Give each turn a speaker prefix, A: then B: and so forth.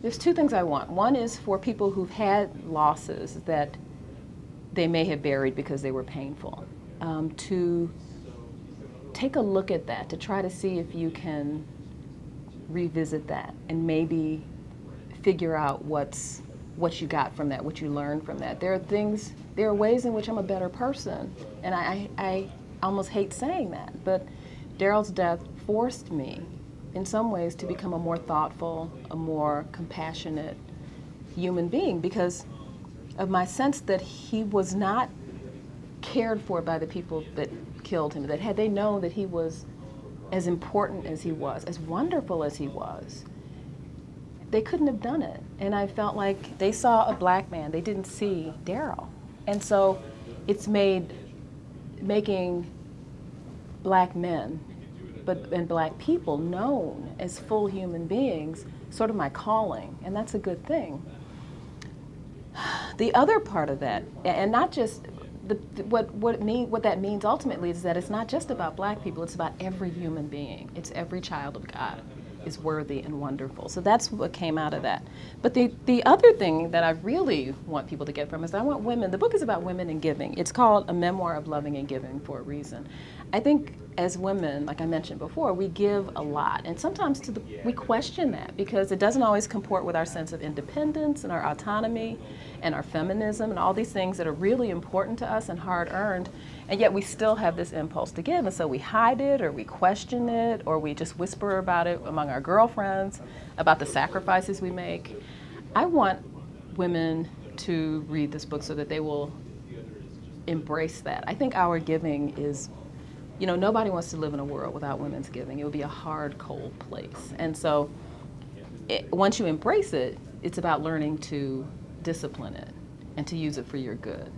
A: There's two things I want. One is for people who've had losses that they may have buried because they were painful, to take a look at that, to try to see if you can revisit that and maybe figure out what you got from that, what you learned from that. There are ways in which I'm a better person, and I almost hate saying that, but Daryl's death forced me in some ways to become a more thoughtful, a more compassionate human being because of my sense that he was not cared for by the people that killed him, that had they known that he was as important as he was, as wonderful as he was, they couldn't have done it. And I felt like they saw a black man, they didn't see Daryl. And so it's made making black men and black people known as full human beings sort of my calling, and that's a good thing. The other part of that, and not just what that means ultimately is that it's not just about black people, it's about every human being. It's every child of God is worthy and wonderful. So that's what came out of that. But the other thing that I really want people to get from is I want women, the book is about women and giving. It's called A Memoir of Loving and Giving for a reason. I think as women, like I mentioned before, we give a lot. And sometimes we question that because it doesn't always comport with our sense of independence and our autonomy and our feminism and all these things that are really important to us and hard earned. And yet we still have this impulse to give. And so we hide it or we question it or we just whisper about it among our girlfriends, about the sacrifices we make. I want women to read this book so that they will embrace that. I think our giving is, nobody wants to live in a world without women's giving. It would be a hard, cold place. And so once you embrace it, it's about learning to discipline it and to use it for your good.